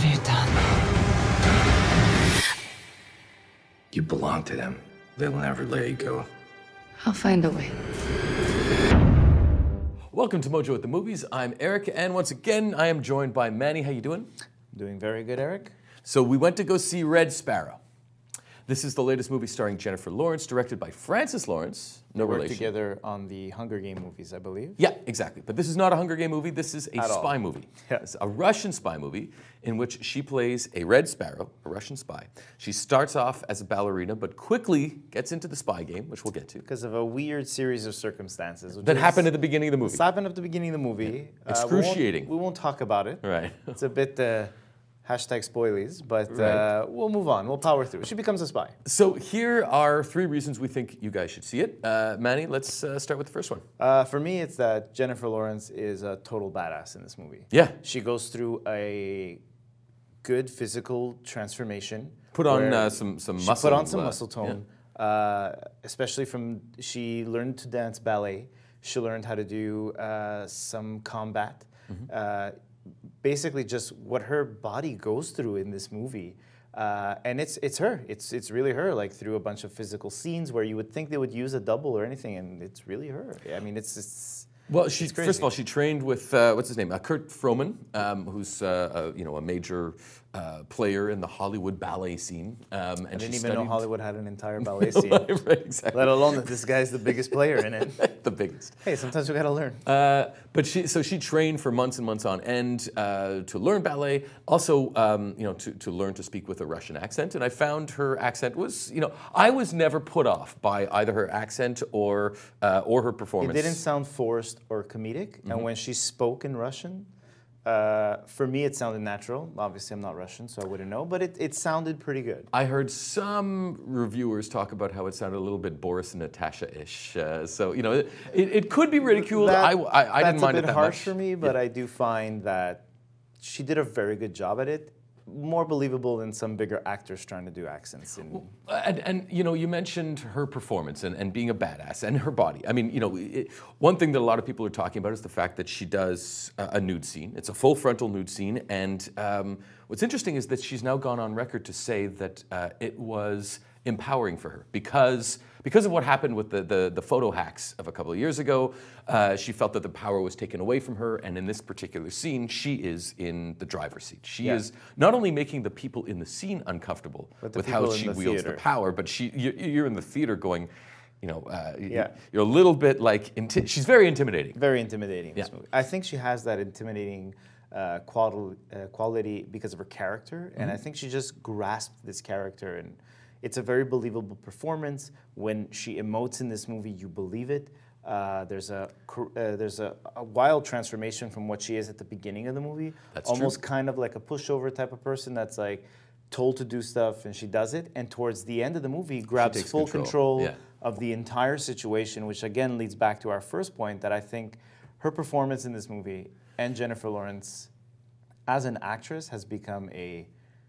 have you done? You belong to them. They'll never let you go. I'll find a way. Welcome to Mojo at the Movies. I'm Eric, and once again, I am joined by Manny. How you doing? Doing very good, Eric. So we went to go see Red Sparrow. This is the latest movie starring Jennifer Lawrence, directed by Francis Lawrence. No We worked relation. together on the Hunger Game movies, I believe. Yeah, exactly. But this is not a Hunger Game movie. This is a At all. spy movie. Yeah. It's a Russian spy movie in which she plays a Red Sparrow, a Russian spy. She starts off as a ballerina, but quickly gets into the spy game, which we'll get to. Because of a weird series of circumstances. That happened at the beginning of the movie. It's happened at the beginning of the movie. Excruciating. We won't talk about it. Right. It's a bit hashtag spoilies, but we'll move on. We'll power through. She becomes a spy. So here are 3 reasons we think you guys should see it. Manny, let's start with the first one. For me, it's that Jennifer Lawrence is a total badass in this movie. Yeah. She goes through a good physical transformation. Put on where some she muscle. put on some muscle tone, especially from she learned to dance ballet. She learned how to do some combat. Basically, just what her body goes through in this movie, and it's her. It's really her. Like through a bunch of physical scenes where you would think they would use a double or anything, and it's really her. I mean, Well, it's crazy. first of all, she trained with what's his name, Kurt Froman, who's a major player in the Hollywood ballet scene. And I didn't she even know studied- Hollywood had an entire ballet scene. Right, exactly. Let alone that this guy's the biggest player in it. The biggest. Hey, sometimes we gotta learn. But she trained for months and months on end to learn ballet, also to learn to speak with a Russian accent. And I found her accent was, I was never put off by either her accent or her performance. It didn't sound forced or comedic, and when she spoke in Russian, for me it sounded natural. Obviously, I'm not Russian, so I wouldn't know, but it sounded pretty good. I heard some reviewers talk about how it sounded a little bit Boris and Natasha-ish. So it could be ridiculed. I didn't mind it that much. That's a bit harsh for me, but I do find that she did a very good job at it. More believable than some bigger actors trying to do accents. And you mentioned her performance and being a badass and her body. I mean, one thing that a lot of people are talking about is the fact that she does a nude scene. It's a full frontal nude scene. And what's interesting is that she's now gone on record to say that it was empowering for her because of what happened with the photo hacks of a couple of years ago. She felt that the power was taken away from her, and in this particular scene, she is in the driver's seat. She is not only making the people in the scene uncomfortable with how she wields the power, but you're in the theater going, you're a little bit like, she's very intimidating. Very intimidating in this movie. I think she has that intimidating quality because of her character, and I think she just grasped this character, and it's a very believable performance. When she emotes in this movie, you believe it. There's a wild transformation from what she is at the beginning of the movie. That's almost true. kind of like a pushover type of person that's like told to do stuff and she does it. And towards the end of the movie, grabs takes full control Yeah. of the entire situation, which again leads back to our first point that I think her performance in this movie and Jennifer Lawrence as an actress has become a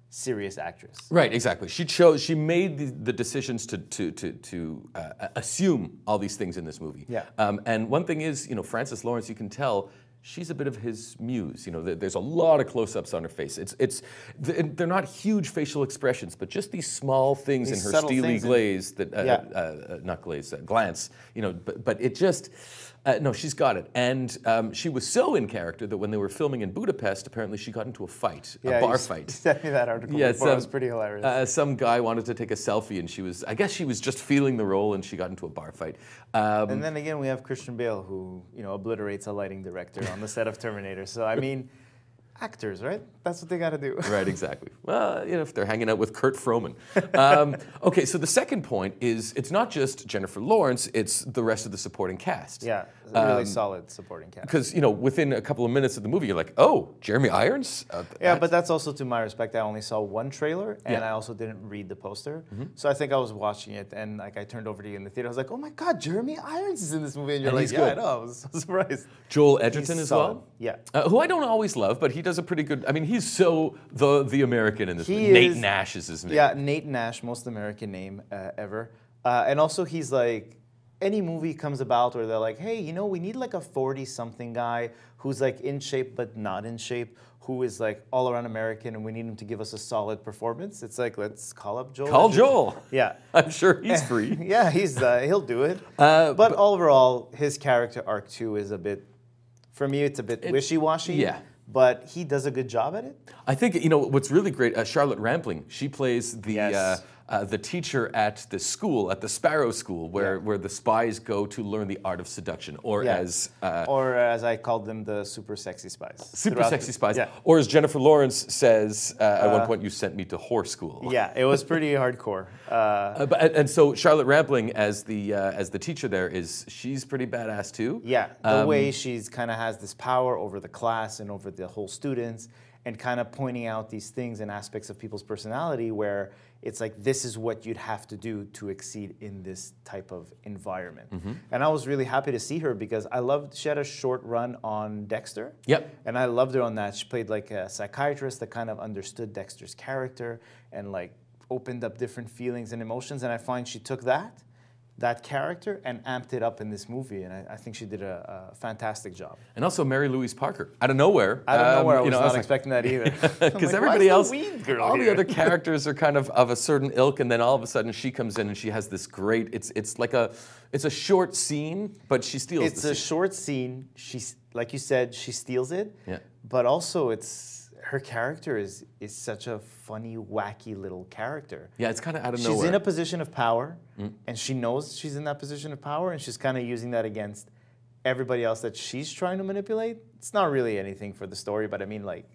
serious actress. Right, exactly. She made the decisions to assume all these things in this movie. Yeah. And one thing is, Francis Lawrence, you can tell she's a bit of his muse. There's a lot of close-ups on her face. They're not huge facial expressions, but just these small things in her subtle steely things glaze glance. But it just. No, she's got it. And she was so in character that when they were filming in Budapest, apparently she got into a fight, a bar fight. You sent me that article before. It was pretty hilarious. Some guy wanted to take a selfie, and I guess she was just feeling the role, and she got into a bar fight. And then again, we have Christian Bale, who obliterates a lighting director on the set of Terminator. So I mean, actors, right? That's what they got to do. Right, exactly. Well, if they're hanging out with Kurt Froman. Okay, so the second point is it's not just Jennifer Lawrence, it's the rest of the supporting cast. Yeah, a really solid supporting cast. Because, within a couple of minutes of the movie, you're like, oh, Jeremy Irons? Yeah, but that's also to my respect. I only saw one trailer, and I also didn't read the poster. So I think I was watching it, and I turned over to you in the theater. I was like, oh my God, Jeremy Irons is in this movie. And you're And like, he's yeah, good. I know. I was so surprised. Joel Edgerton He's as solid. well? Yeah. Who I don't always love, but he does a pretty good, he's so the American in this movie. He Nate is- Nash is his name. Yeah, Nate Nash, most American name ever. And also he's like, any movie comes about where they're like, hey, we need like a 40-something guy who's like in shape but not in shape, who is like all around American, and we need him to give us a solid performance. It's like, let's call up Joel. Call Joel. Yeah. I'm sure he's free. Yeah, he'll do it. But overall, his character arc too is a bit, for me, it's a bit wishy-washy. Yeah. But he does a good job at it. I think, you know, what's really great, Charlotte Rampling, she plays the teacher at the school, at the Sparrow School, where the spies go to learn the art of seduction, or as I called them, the super sexy spies. Super sexy spies. Yeah. Or as Jennifer Lawrence says, at one point, you sent me to whore school. Yeah, it was pretty hardcore. And so Charlotte Rampling as the teacher there she's pretty badass too. Yeah, the way she's kind of has this power over the class and over the whole students, and kind of pointing out these things and aspects of people's personality where it's like, this is what you'd have to do to exceed in this type of environment. And I was really happy to see her because she had a short run on Dexter. Yep. And I loved her on that. She played like a psychiatrist that kind of understood Dexter's character and like opened up different feelings and emotions. And I find she took that character and amped it up in this movie, and I think she did a fantastic job. And also Mary Louise Parker, out of nowhere. I was not expecting that either. Because everybody else, all the other characters are kind of a certain ilk, and then all of a sudden she comes in and she has this great. It's a short scene, but she steals. It's a short scene. She's like you said, she steals it. Yeah. But also, her character is such a funny, wacky little character. Yeah, it's kind of out of nowhere. She's in a position of power, and she knows she's in that position of power, and she's kind of using that against everybody else that she's trying to manipulate. It's not really anything for the story, but I mean, like,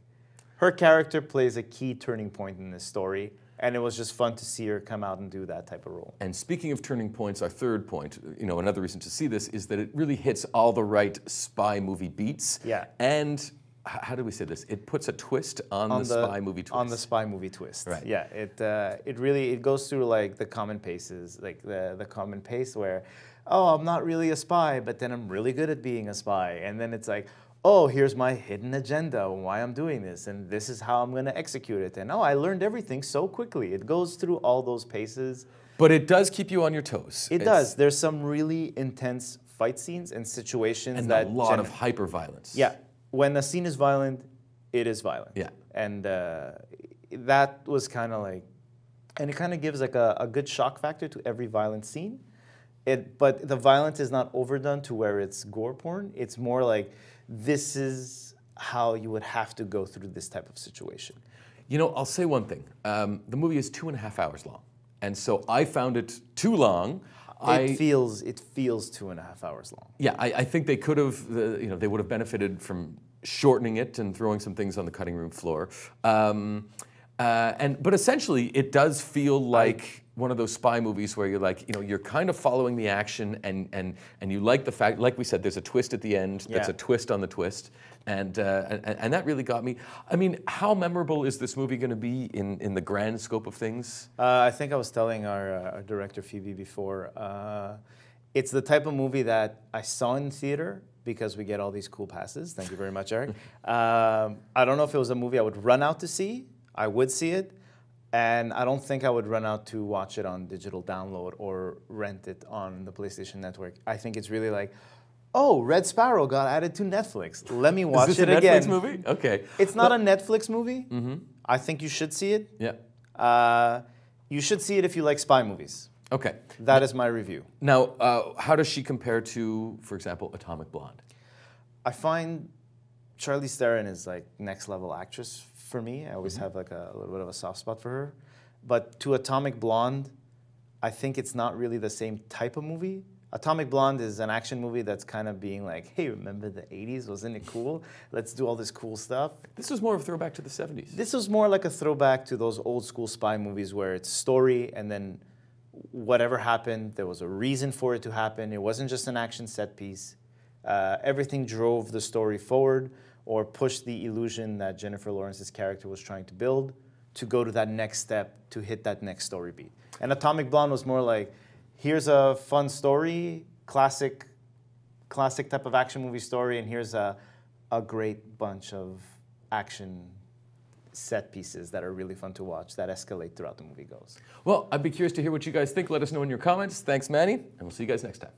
her character plays a key turning point in this story, and it was just fun to see her come out and do that type of role. And speaking of turning points, our third point, you know, another reason to see this is that it really hits all the right spy movie beats. Yeah. And how do we say this? It puts a twist on the spy movie twist. On the spy movie twist. Right. Yeah. It really goes through like the common paces, like the common pace where, oh, I'm not really a spy, but then I'm really good at being a spy, and then it's like, oh, here's my hidden agenda, why I'm doing this, and this is how I'm going to execute it, and oh, I learned everything so quickly. It goes through all those paces. But it does keep you on your toes. It does. There's some really intense fight scenes and situations and a lot of hyper violence. Yeah. When a scene is violent, it is violent. Yeah. And that was kind of like, and it kind of gives like a good shock factor to every violent scene. But the violence is not overdone to where it's gore porn. It's more like, this is how you would have to go through this type of situation. You know, I'll say one thing. The movie is 2.5 hours long. And so I found it too long. It feels 2.5 hours long. Yeah, I think they could have, they would have benefited from shortening it and throwing some things on the cutting room floor. But essentially, it does feel like one of those spy movies where you're like, you're kind of following the action, and you like the fact, like we said, there's a twist at the end. That's a twist on the twist, and that really got me. I mean, how memorable is this movie going to be in the grand scope of things? I think I was telling our director Phoebe before. It's the type of movie that I saw in theater because we get all these cool passes. Thank you very much, Eric. I don't know if it was a movie I would run out to see. I would see it. And I don't think I would run out to watch it on digital download or rent it on the PlayStation Network. I think it's really like, oh, Red Sparrow got added to Netflix. Let me watch it again. Is this a Netflix movie? Okay. It's not a Netflix movie. Mm-hmm. I think you should see it. Yeah. You should see it if you like spy movies. Okay. That is my review. Now, how does she compare to, for example, Atomic Blonde? I find Charlize Theron is like next level actress for me. I always have like a little bit of a soft spot for her. But to Atomic Blonde, I think it's not really the same type of movie. Atomic Blonde is an action movie that's kind of being like, hey, remember the 80s? Wasn't it cool? Let's do all this cool stuff. This was more of a throwback to the 70s. This was more like a throwback to those old school spy movies where it's story and then whatever happened, there was a reason for it to happen. It wasn't just an action set piece. Everything drove the story forward or pushed the illusion that Jennifer Lawrence's character was trying to build to go to that next step, to hit that next story beat. And Atomic Blonde was more like, here's a fun story, classic type of action movie story, and here's a great bunch of action set pieces that are really fun to watch, that escalate throughout the movie goes. Well, I'd be curious to hear what you guys think. Let us know in your comments. Thanks, Manny, and we'll see you guys next time.